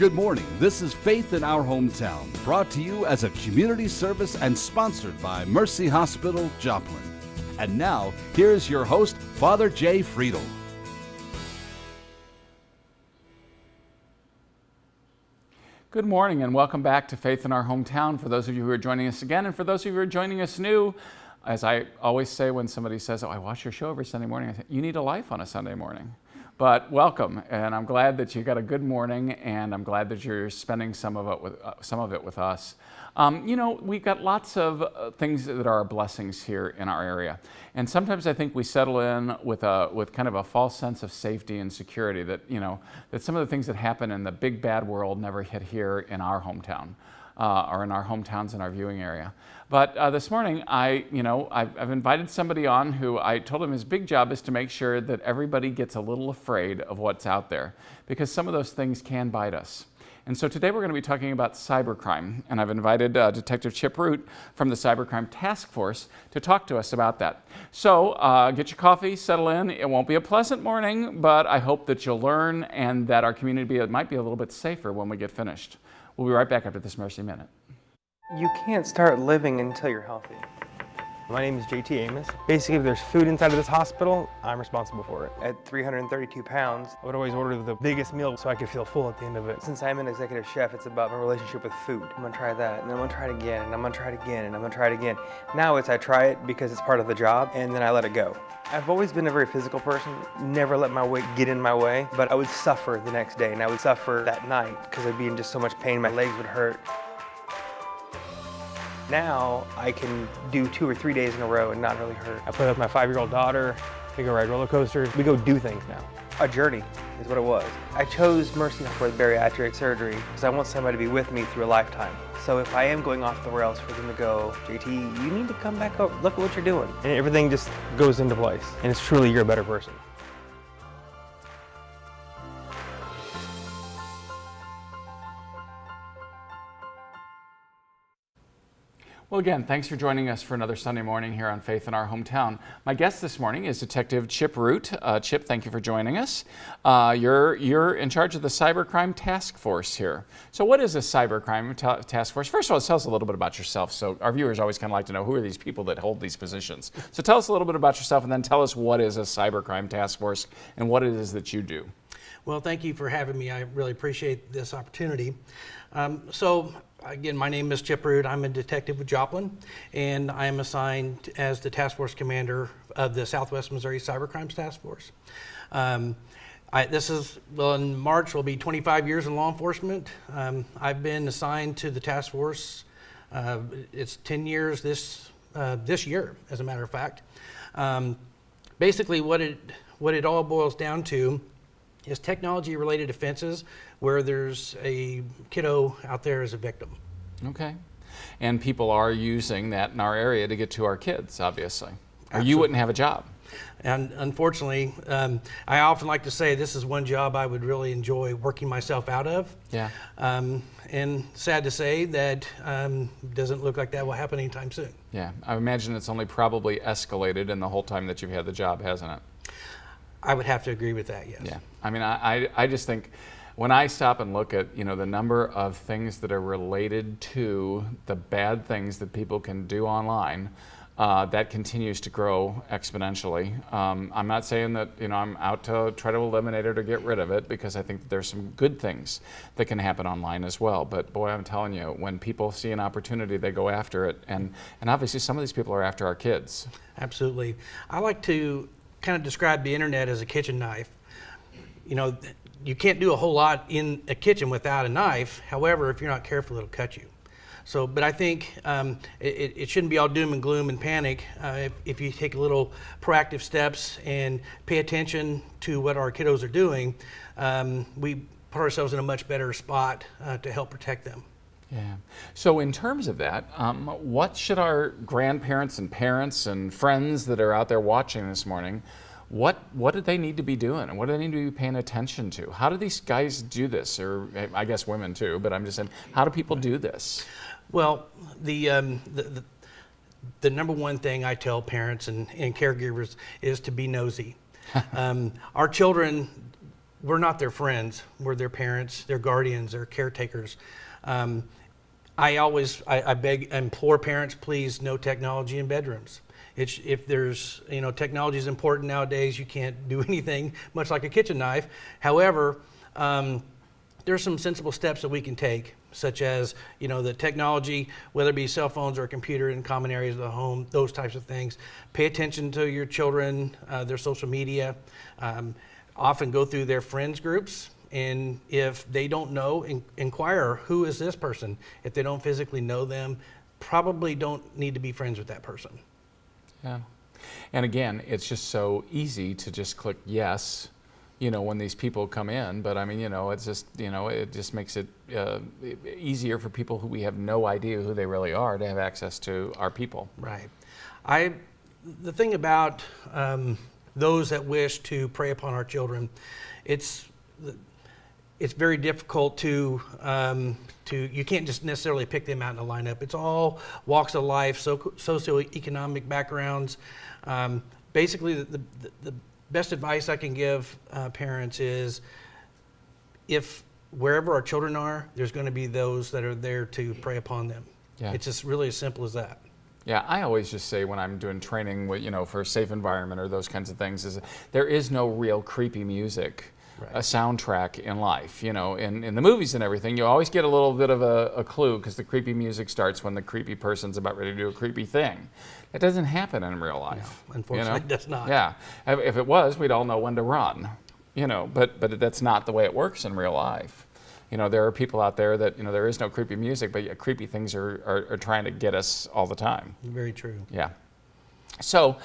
Good morning. This is Faith in Our Hometown, brought to you as a community service and sponsored by Mercy Hospital, Joplin. And now, here's your host, Father Jay Friedel. Good morning and welcome back to Faith in Our Hometown. For those of you who are joining us again, and for those of you who are joining us new, as I always say when somebody says, "Oh, I watch your show every Sunday morning," I say, "You need a life on a Sunday morning." But welcome, and I'm glad that you got a good morning, and I'm glad that you're spending some of it with us. We've got lots of things that are blessings here in our area, and sometimes I think we settle in with kind of a false sense of safety and security that that some of the things that happen in the big bad world never hit here in our hometown. Or in our hometowns in our viewing area. But this morning, I've invited somebody on who I told him his big job is to make sure that everybody gets a little afraid of what's out there, because some of those things can bite us. And so today we're going to be talking about cybercrime, and I've invited Detective Chip Root from the Cybercrime Taskforce to talk to us about that. So get your coffee, settle in. It won't be a pleasant morning, but I hope that you'll learn and that our community might be a little bit safer when we get finished. We'll be right back after this Mercy Minute. You can't start living until you're healthy. My name is JT Amos. Basically, if there's food inside of this hospital, I'm responsible for it. At 332 pounds, I would always order the biggest meal so I could feel full at the end of it. since I'm an executive chef, it's about my relationship with food. I'm gonna try that, and then I'm gonna try it again, and I'm gonna try it again, and I'm gonna try it again. Now I try it because it's part of the job, and then I let it go. I've always been a very physical person, never let my weight get in my way, but I would suffer the next day, and I would suffer that night because I'd be in just so much pain, my legs would hurt. Now I can do 2 or 3 days in a row and not really hurt. I play with my 5-year-old daughter. We go ride roller coasters. We go do things now. A journey is what it was. I chose Mercy for the bariatric surgery because I want somebody to be with me through a lifetime. So if I am going off the rails, for them to go, JT, you need to come back up, look at what you're doing. And everything just goes into place. And it's truly, you're a better person. Well, again, thanks for joining us for another Sunday morning here on Faith in Our Hometown. My guest this morning is Detective Chip Root. Chip, thank you for joining us. You're in charge of the Cybercrime Task Force here. So what is a Cybercrime Task Force? First of all, tell us a little bit about yourself. So our viewers always kind of like to know, who are these people that hold these positions? So tell us a little bit about yourself, and then tell us what is a Cybercrime Task Force and what it is that you do. Well, thank you for having me. I really appreciate this opportunity. Again, my name is Chip Root. I'm a detective with Joplin, and I am assigned as the task force commander of the Southwest Missouri Cybercrime Task Force. In March will be 25 years in law enforcement. I've been assigned to the task force. It's 10 years this year, as a matter of fact. Basically, what it all boils down to is technology-related offenses where there's a kiddo out there as a victim. Okay. And people are using that in our area to get to our kids, obviously. Or Absolutely. you wouldn't have a job. And unfortunately, I often like to say this is one job I would really enjoy working myself out of. Yeah. And sad to say that doesn't look like that will happen anytime soon. Yeah. I imagine it's only probably escalated in the whole time that you've had the job, hasn't it? I would have to agree with that, yes. Yeah, I mean, I just think when I stop and look at, the number of things that are related to the bad things that people can do online, that continues to grow exponentially. I'm not saying that, I'm out to try to eliminate it or get rid of it, because I think that there's some good things that can happen online as well. But boy, I'm telling you, when people see an opportunity, they go after it. And obviously some of these people are after our kids. Absolutely. I like to kind of describe the internet as a kitchen knife. You can't do a whole lot in a kitchen without a knife. However, if you're not careful, it'll cut you. But I think it shouldn't be all doom and gloom and panic. If you take a little proactive steps and pay attention to what our kiddos are doing, we put ourselves in a much better spot to help protect them. Yeah. So in terms of that, what should our grandparents and parents and friends that are out there watching this morning, what do they need to be doing, and what do they need to be paying attention to? How do these guys do this, or I guess women too, but I'm just saying, how do people do this? Well, the number one thing I tell parents and caregivers is to be nosy. Our children we're not their friends. We're their parents, their guardians, their caretakers. I implore parents, please, no technology in bedrooms. If there's, technology is important nowadays. You can't do anything much like a kitchen knife. However, there's some sensible steps that we can take, such as, the technology, whether it be cell phones or a computer in common areas of the home, those types of things. Pay attention to your children, their social media. Often go through their friends groups, and if they don't know, inquire, who is this person? If they don't physically know them, probably don't need to be friends with that person. Yeah. And again, it's just so easy to just click yes, when these people come in. But I mean, it's just, it just makes it easier for people who we have no idea who they really are to have access to our people. Right. The thing about those that wish to prey upon our children, it's very difficult to you can't just necessarily pick them out in a lineup. It's all walks of life, socioeconomic backgrounds. Basically, the best advice I can give parents is, if wherever our children are, there's going to be those that are there to prey upon them. Yeah. It's just really as simple as that. Yeah, I always just say when I'm doing training, for a safe environment or those kinds of things, is there is no real creepy music, Right. a soundtrack in life. In the movies and everything, you always get a little bit of a clue, because the creepy music starts when the creepy person's about ready to do a creepy thing. It doesn't happen in real life. No, unfortunately, it does not. Yeah, if it was, we'd all know when to run. But that's not the way it works in real life. There are people out there that, there is no creepy music, but yet creepy things are trying to get us all the time. Very true. Yeah. So,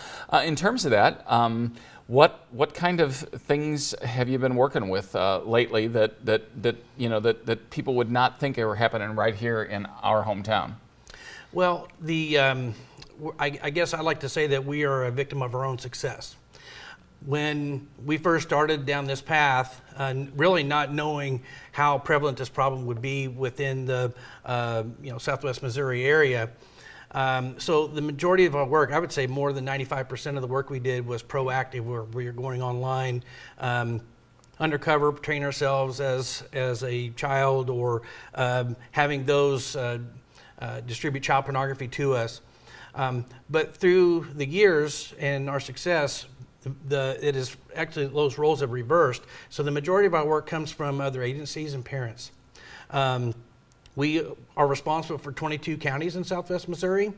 in terms of that, what kind of things have you been working with lately that people would not think were happening right here in our hometown? Well, I guess I'd like to say that we are a victim of our own success. When we first started down this path, really not knowing how prevalent this problem would be within the Southwest Missouri area, so the majority of our work, I would say more than 95% of the work we did was proactive, where we were going online, undercover, train ourselves as a child, or having those distribute child pornography to us. But through the years and our success, it is actually, those roles have reversed. So the majority of our work comes from other agencies and parents. We are responsible for 22 counties in Southwest Missouri.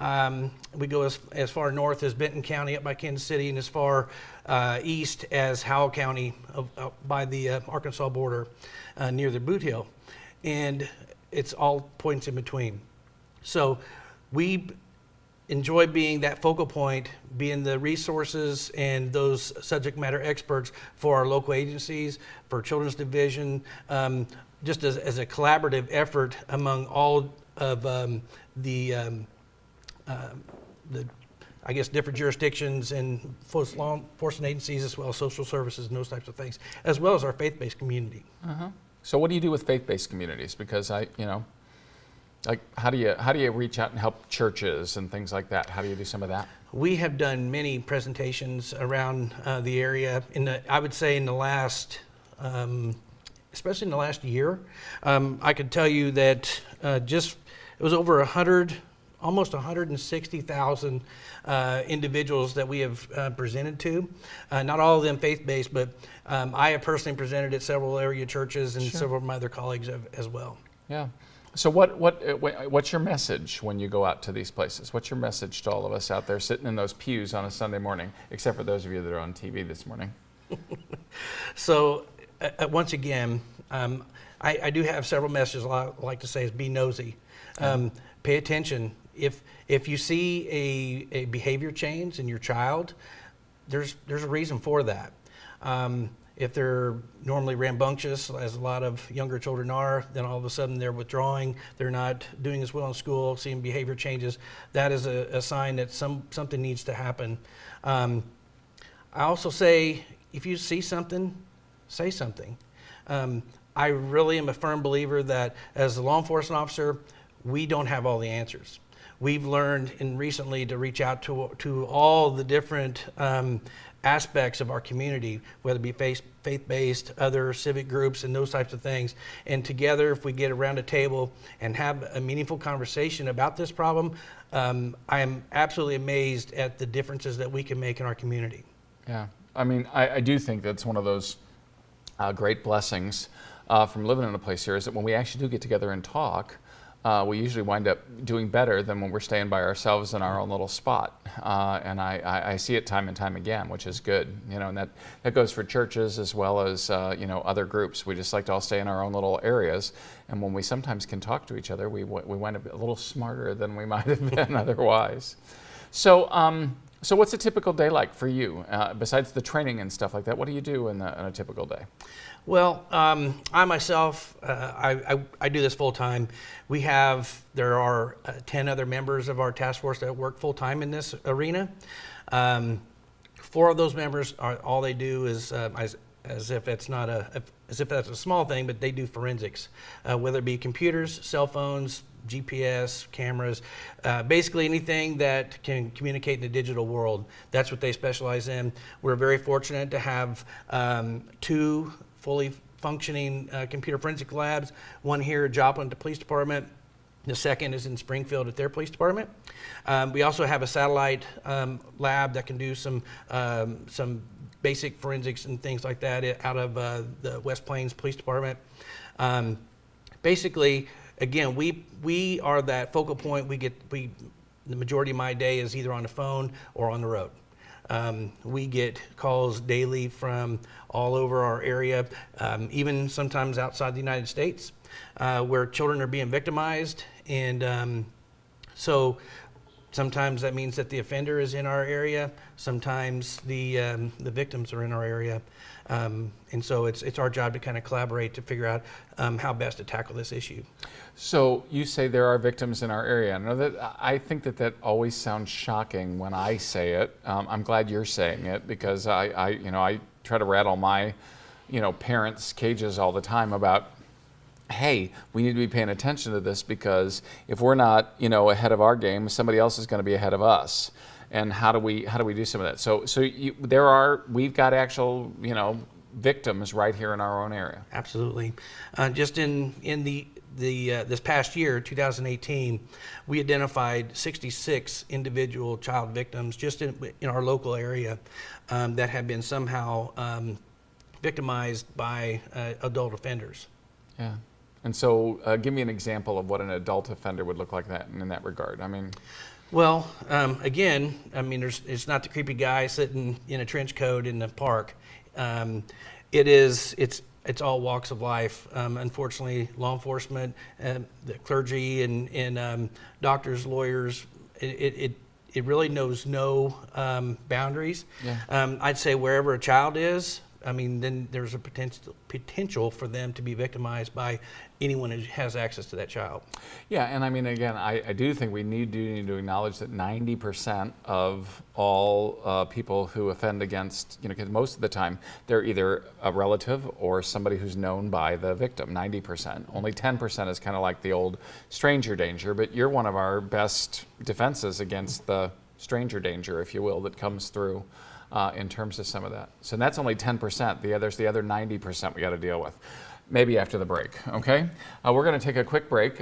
We go as far north as Benton County up by Kansas City, and as far east as Howell County by the Arkansas border near the Boot Hill. And it's all points in between. So we enjoy being that focal point, being the resources and those subject matter experts for our local agencies, for Children's Division, just as a collaborative effort among all of the I guess different jurisdictions and law enforcement agencies, as well as social services and those types of things, as well as our faith-based community. Uh-huh. So what do you do with faith-based communities? Because like how do you reach out and help churches and things like that? How do you do some of that? We have done many presentations around the area. I would say in the last, especially in the last year, I could tell you that it was over almost 160,000 individuals that we have presented to. Not all of them faith-based, but I have personally presented at several area churches, and Sure. several of my other colleagues as well. Yeah. So what's your message when you go out to these places? What's your message to all of us out there sitting in those pews on a Sunday morning, except for those of you that are on TV this morning? So once again, I do have several messages I like to say is be nosy. Pay attention. If you see a behavior change in your child, there's a reason for that. If they're normally rambunctious, as a lot of younger children are, then all of a sudden they're withdrawing, they're not doing as well in school, seeing behavior changes, that is a sign that something needs to happen. I also say, if you see something, say something. I really am a firm believer that as a law enforcement officer, we don't have all the answers. we've learned recently to reach out to all the different aspects of our community, whether it be faith-based, other civic groups, and those types of things. And together, if we get around a table and have a meaningful conversation about this problem, I am absolutely amazed at the differences that we can make in our community. Yeah, I mean, I do think that's one of those great blessings from living in a place here, is that when we actually do get together and talk, we usually wind up doing better than when we're staying by ourselves in our own little spot. And I see it time and time again, which is good. You know, and that goes for churches as well as you know, other groups. We just like to all stay in our own little areas. And when we sometimes can talk to each other, we wind up a little smarter than we might have been otherwise. So, so what's a typical day like for you? Besides the training and stuff like that, what do you do in a typical day? Well, I myself, I do this full time. There are 10 other members of our task force that work full time in this arena. 4 of those members all they do is, as if that's a small thing, but they do forensics, whether it be computers, cell phones, GPS, cameras, basically anything that can communicate in the digital world. That's what they specialize in. We're very fortunate to have 2 fully functioning computer forensic labs, one here at Joplin at the police department. The second is in Springfield at their police department. We also have a satellite lab that can do some basic forensics and things like that out of the West Plains Police Department. Basically, again, we are that focal point. The majority of my day is either on the phone or on the road. We get calls daily from all over our area, even sometimes outside the United States, where children are being victimized. And so sometimes that means that the offender is in our area. Sometimes the victims are in our area. And so it's our job to kind of collaborate to figure out how best to tackle this issue. So you say there are victims in our area. I think that always sounds shocking when I say it. I'm glad you're saying it, because I try to rattle my parents' cages all the time about, hey, we need to be paying attention to this, because if we're not ahead of our game, somebody else is going to be ahead of us. And how do we do some of that? So we've got actual victims right here in our own area. Absolutely. Just in this past year, 2018, we identified 66 individual child victims just in our local area that had been somehow victimized by adult offenders. Yeah. And so give me an example of what an adult offender would look like in that regard. Well, again, it's not the creepy guy sitting in a trench coat in the park. It's all walks of life. Unfortunately, law enforcement, the clergy, and doctors, lawyers, it really knows no boundaries. Yeah. I'd say wherever a child is, then there's a potential for them to be victimized by anyone who has access to that child. Yeah, and again, I do think we need to acknowledge that 90% of all people who offend against, because most of the time they're either a relative or somebody who's known by the victim, 90%. Only 10% is kind of like the old stranger danger, but you're one of our best defenses against the stranger danger, if you will, that comes through. In terms of some of that. So that's only 10%. There's the other 90% we got to deal with. Maybe after the break, okay? We're going to take a quick break.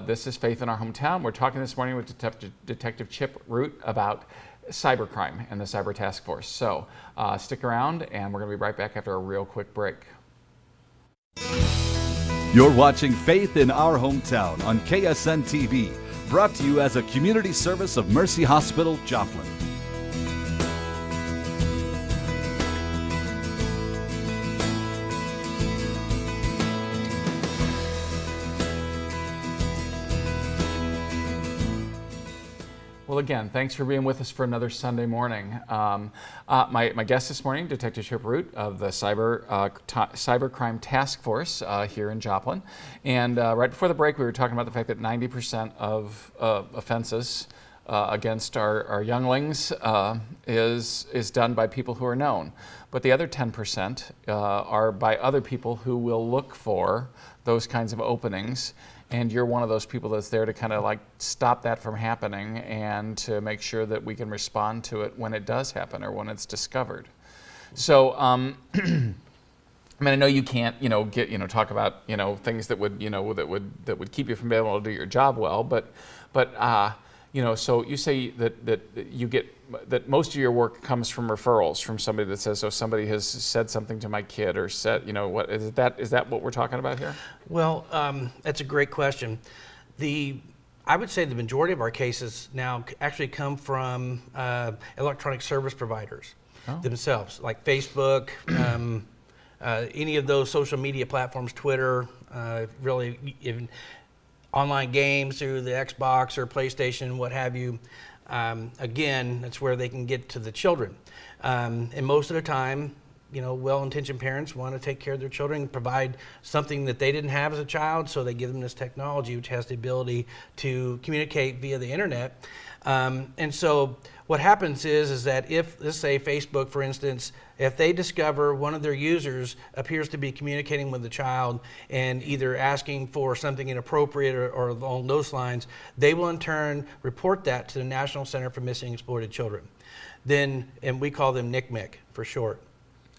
This is Faith in Our Hometown. We're talking this morning with Detective Chip Root about cybercrime and the Cyber Task Force. So stick around, and we're going to be right back after a real quick break. You're watching Faith in Our Hometown on KSN TV, brought to you as a community service of Mercy Hospital, Joplin. Well, again, thanks for being with us for another Sunday morning. My guest this morning, Detective Chip Root of the Cybercrime Task Force here in Joplin. And right before the break, we were talking about the fact that 90% of offenses against our younglings is done by people who are known. but the other 10% are by other people who will look for those kinds of openings. And you're one of those people that's there to kind of like stop that from happening and to make sure that we can respond to it when it does happen or when it's discovered. So, I mean, I know you can't, talk about, things that would, that would keep you from being able to do your job well, but so you say that you get that most of your work comes from referrals from somebody that says, somebody has said something to my kid or said, what is that? Is that what we're talking about here? Well, that's a great question. I would say the majority of our cases now actually come from electronic service providers themselves, like Facebook, any of those social media platforms, Twitter, really even online games through the Xbox or PlayStation, what have you. Again, that's where they can get to the children. And most of the time, well-intentioned parents want to take care of their children, provide something that they didn't have as a child, so they give them this technology which has the ability to communicate via the internet. And so what happens is that if, let's say Facebook, for instance, if they discover one of their users appears to be communicating with the child and either asking for something inappropriate or along those lines, they will in turn report that to the National Center for Missing and Exploited Children. Then, and we call them NCMEC for short.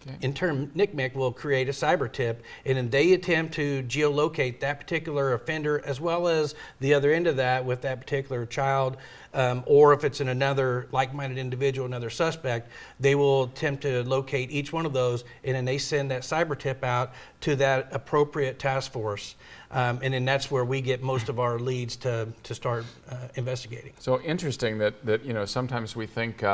Okay. In turn, NCMEC will create a cyber tip, and then they attempt to geolocate that particular offender as well as the other end of that with that particular child, or if it's in another like-minded individual, another suspect, they will attempt to locate each one of those, and then they send that cyber tip out to that appropriate task force. And then that's where we get most of our leads to start investigating. So interesting that sometimes we think,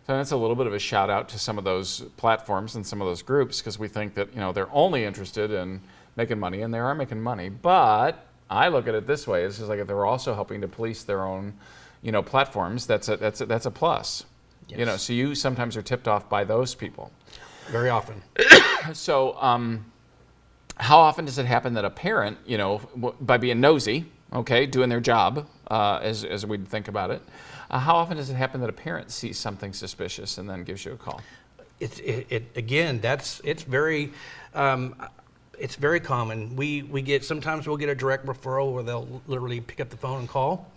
so that's a little bit of a shout out to some of those platforms and some of those groups, because we think that they're only interested in making money, and they are making money. But I look at it this way: it's just like if they're also helping to police their own, platforms. That's a plus. Yes. So you sometimes are tipped off by those people. Very often. So how often does it happen that a parent, by being nosy, doing their job, as we'd think about it, how often does it happen that a parent sees something suspicious and then gives you a call? It's very common. Sometimes we'll get a direct referral where they'll literally pick up the phone and call.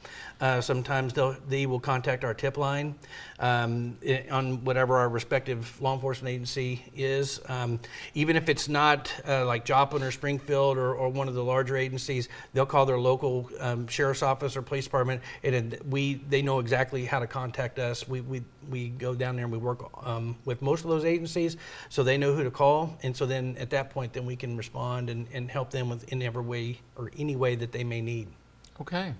Sometimes they will contact our tip line on whatever our respective law enforcement agency is. Even if it's not like Joplin or Springfield or one of the larger agencies, they'll call their local sheriff's office or police department, and they know exactly how to contact us. We go down there and we work with most of those agencies, so they know who to call. And so then at that point, then we can respond and help them with in every way or any way that they may need. Okay.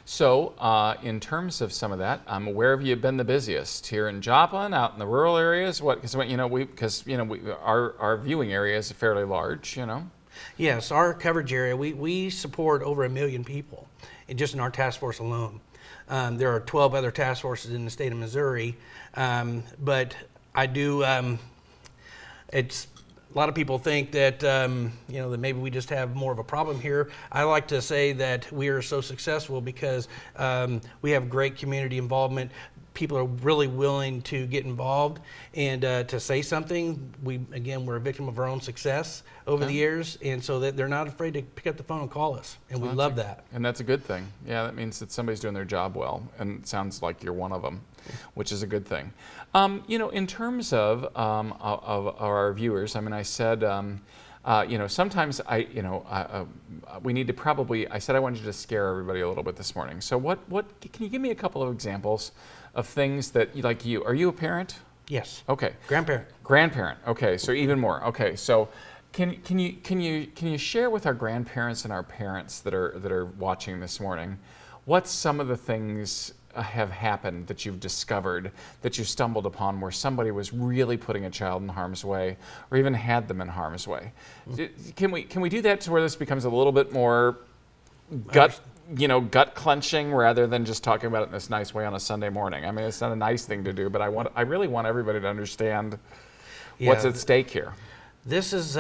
So in terms of some of that, where have you been the busiest? Here in Joplin, out in the rural areas? Because our viewing area is fairly large, Yes, our coverage area, we support over 1 million people just in our task force alone. There are 12 other task forces in the state of Missouri, but I do. It's a lot of people think that that maybe we just have more of a problem here. I like to say that we are so successful because we have great community involvement. People are really willing to get involved and to say something. We're a victim of our own success over the years, and so that they're not afraid to pick up the phone and call us, and we love that. And that's a good thing. Yeah, that means that somebody's doing their job well, and it sounds like you're one of them, which is a good thing. In terms of our viewers, I mean, I said, sometimes we need to probably. I said I wanted you to scare everybody a little bit this morning. So what? Can you give me a couple of examples of things that you? Are you a parent? Yes. Okay. Grandparent. Okay. So even more. Okay. So can you share with our grandparents and our parents that are watching this morning, what some of the things have happened that you've discovered, that you stumbled upon, where somebody was really putting a child in harm's way, or even had them in harm's way? Can we do that to where this becomes a little bit more gut clenching rather than just talking about it in this nice way on a Sunday morning? I mean, it's not a nice thing to do, but I really want everybody to understand what's at stake here. This is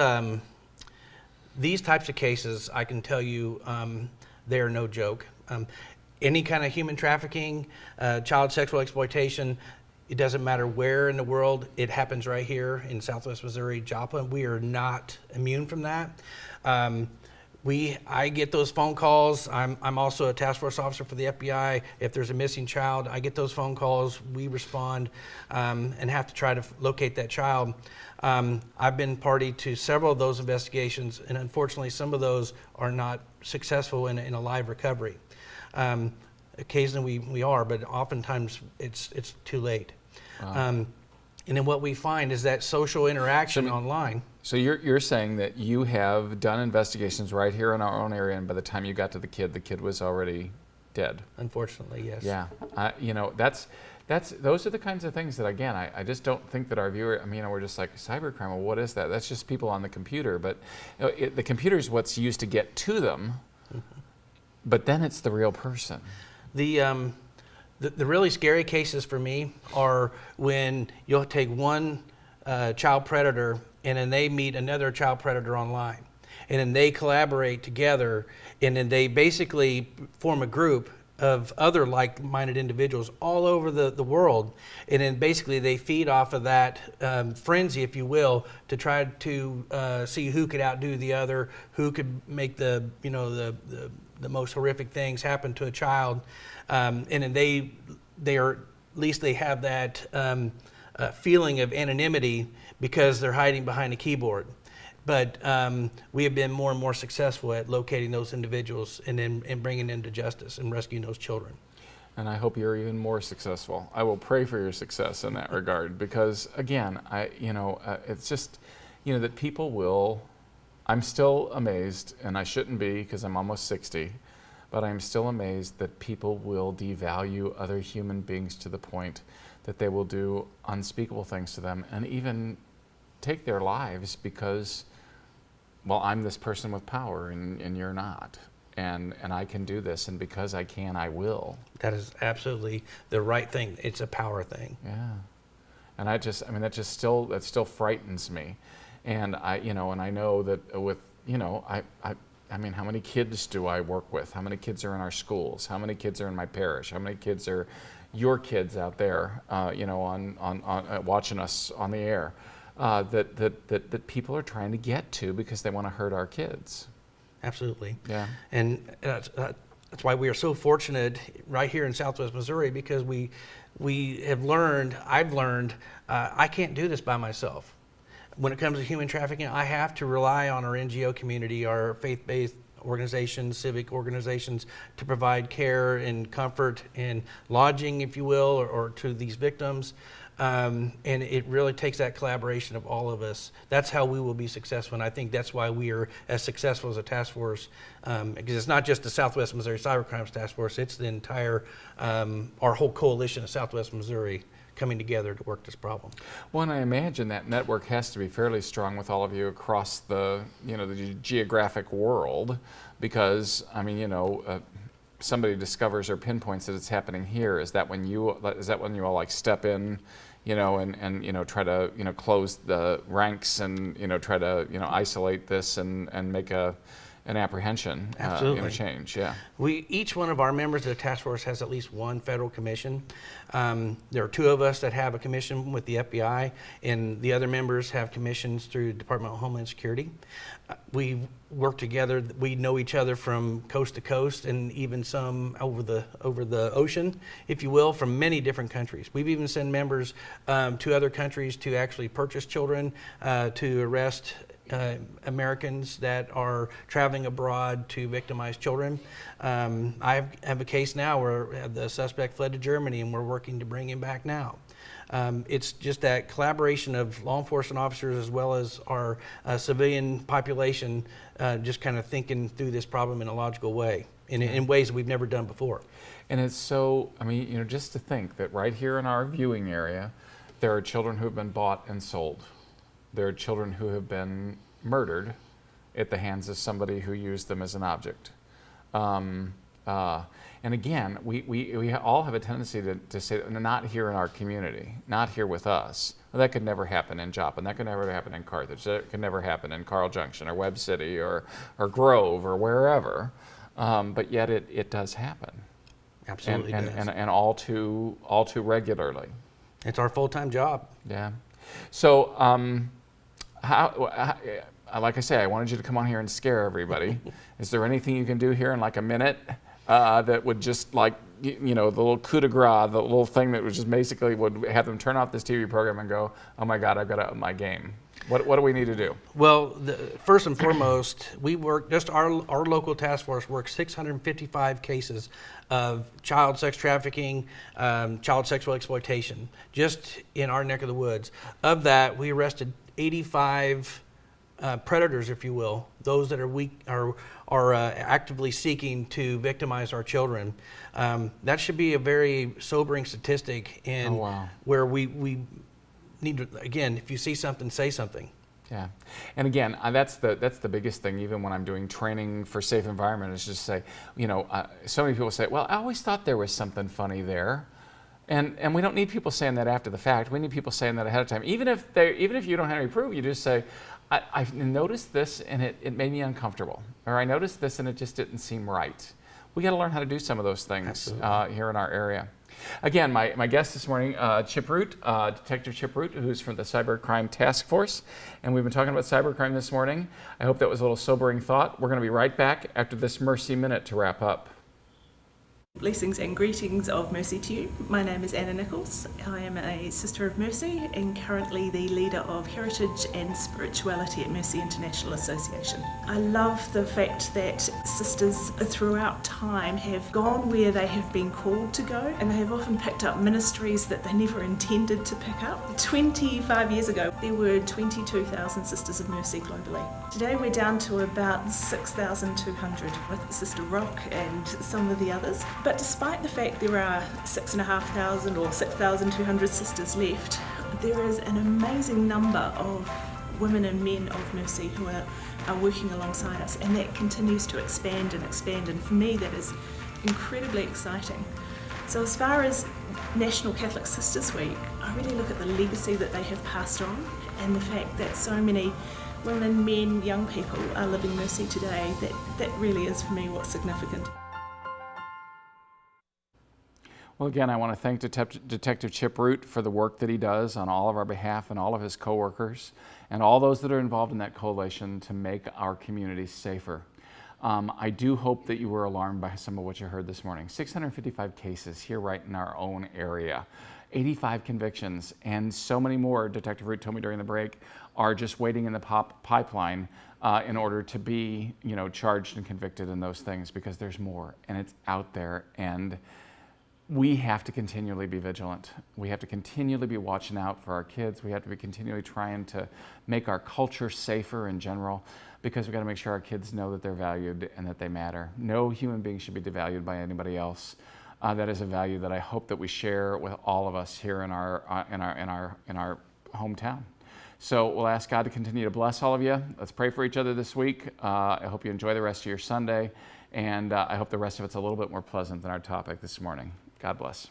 these types of cases. I can tell you, they are no joke. Any kind of human trafficking, child sexual exploitation, It doesn't matter where in the world, it happens right here in Southwest Missouri, Joplin. We are not immune from that. I get those phone calls. I'm also a task force officer for the FBI. If there's a missing child, I get those phone calls. We respond and have to try to locate that child. I've been party to several of those investigations, and unfortunately, some of those are not successful in a live recovery. Occasionally we are, but oftentimes it's too late. Wow. And then what we find is that social interaction online. So you're saying that you have done investigations right here in our own area, and by the time you got to the kid was already dead. Unfortunately, yes. Yeah, those are the kinds of things that, again, I just don't think that our viewer. I mean, we're just like, cybercrime. Well, what is that? That's just people on the computer. But the computer is what's used to get to them. But then it's the real person. The really scary cases for me are when you'll take one child predator and then they meet another child predator online. And then they collaborate together, and then they basically form a group of other like-minded individuals all over the world. And then basically they feed off of that frenzy, if you will, to try to see who could outdo the other, who could make the most horrific things happen to a child. And then they are, at least they have that feeling of anonymity because they're hiding behind a keyboard. But we have been more and more successful at locating those individuals and bringing them to justice and rescuing those children. And I hope you're even more successful. I will pray for your success in that regard, because again, it's just, that people will. I'm still amazed, and I shouldn't be because I'm almost 60, but I'm still amazed that people will devalue other human beings to the point that they will do unspeakable things to them and even take their lives because, well, I'm this person with power and you're not. And I can do this, and because I can, I will. That is absolutely the right thing. It's a power thing. Yeah. And that still frightens me. And I know that with, I mean, how many kids do I work with? How many kids are in our schools? How many kids are in my parish? How many kids are your kids out there, on watching us on the air, that people are trying to get to because they want to hurt our kids? Absolutely. Yeah. And that's why we are so fortunate right here in Southwest Missouri, because we have learned, I've learned, I can't do this by myself. When it comes to human trafficking, I have to rely on our NGO community, our faith-based organizations, civic organizations, to provide care and comfort and lodging, if you will, or to these victims. And it really takes that collaboration of all of us. That's how we will be successful, and I think that's why we are as successful as a task force, because it's not just the Southwest Missouri Cybercrimes Task Force, it's the entire, our whole coalition of Southwest Missouri coming together to work this problem. Well, and I imagine that network has to be fairly strong with all of you across the, the geographic world, because, somebody discovers or pinpoints that it's happening here. Is that when you all like step in, and try to, close the ranks and, try to, isolate this and make an apprehension, change, yeah. Each one of our members of the task force has at least one federal commission. There are two of us that have a commission with the FBI, and the other members have commissions through the Department of Homeland Security. We work together. We know each other from coast to coast, and even some over the ocean, if you will, from many different countries. We've even sent members to other countries to actually purchase children, to arrest Americans that are traveling abroad to victimize children. I have a case now where the suspect fled to Germany, and we're working to bring him back now. It's just that collaboration of law enforcement officers as well as our civilian population, just kind of thinking through this problem in a logical way, in ways that we've never done before. And it's so, just to think that right here in our viewing area, there are children who have been bought and sold. There are children who have been murdered at the hands of somebody who used them as an object. And again, we all have a tendency to say, not here in our community, not here with us. Well, that could never happen in Joplin. That could never happen in Carthage. That could never happen in Carl Junction or Webb City or Grove or wherever. But yet it does happen. Absolutely and all too regularly. It's our full-time job. Yeah. So, like I say, I wanted you to come on here and scare everybody. Is there anything you can do here in like a minute that would just like, you know, the little coup de grace, the little thing that would just basically would have them turn off this TV program and go, oh my God, I've got to up my game. What do we need to do? Well, first and foremost, we work, just our local task force works 655 cases of child sex trafficking, child sexual exploitation, just in our neck of the woods. Of that, we arrested 85 predators, if you will, those that are actively seeking to victimize our children. That should be a very sobering statistic, and where we need to, again, if you see something, say something. Yeah, and again, that's the biggest thing. Even when I'm doing training for safe environment, is just say, you know, so many people say, well, I always thought there was something funny there. And we don't need people saying that after the fact. We need people saying that ahead of time. Even if you don't have any proof, you just say, I noticed this and it made me uncomfortable, or I noticed this and it just didn't seem right. We got to learn how to do some of those things here in our area. Again, my guest this morning, Chip Root, Detective Chip Root, who's from the Cybercrime Task Force, and we've been talking about cybercrime this morning. I hope that was a little sobering thought. We're going to be right back after this Mercy Minute to wrap up. Blessings and greetings of mercy to you. My name is Anna Nichols. I am a Sister of Mercy and currently the leader of Heritage and Spirituality at Mercy International Association. I love the fact that sisters throughout time have gone where they have been called to go, and they have often picked up ministries that they never intended to pick up. 25 years ago, there were 22,000 Sisters of Mercy globally. Today we're down to about 6,200 with Sister Rock and some of the others. But despite the fact there are 6,500 or 6,200 sisters left, there is an amazing number of women and men of mercy who are working alongside us, and that continues to expand and expand, and for me that is incredibly exciting. So as far as National Catholic Sisters Week, I really look at the legacy that they have passed on and the fact that so many women, men, young people are living mercy today. That really is for me what's significant. Well, again, I want to thank Detective Chip Root for the work that he does on all of our behalf and all of his coworkers and all those that are involved in that coalition to make our communities safer. I do hope that you were alarmed by some of what you heard this morning. 655 cases here right in our own area, 85 convictions, and so many more, Detective Root told me during the break, are just waiting in the pipeline in order to be, you know, charged and convicted in those things, because there's more and it's out there, and we have to continually be vigilant. We have to continually be watching out for our kids. We have to be continually trying to make our culture safer in general, because we've got to make sure our kids know that they're valued and that they matter. No human being should be devalued by anybody else. That is a value that I hope that we share with all of us here in our hometown. So we'll ask God to continue to bless all of you. Let's pray for each other this week. I hope you enjoy the rest of your Sunday, and I hope the rest of it's a little bit more pleasant than our topic this morning. God bless.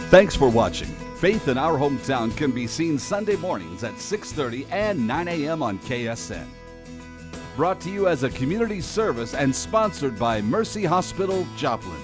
Thanks for watching. Faith in Our Hometown can be seen Sunday mornings at 6:30 and 9 a.m. on KSN. Brought to you as a community service and sponsored by Mercy Hospital, Joplin.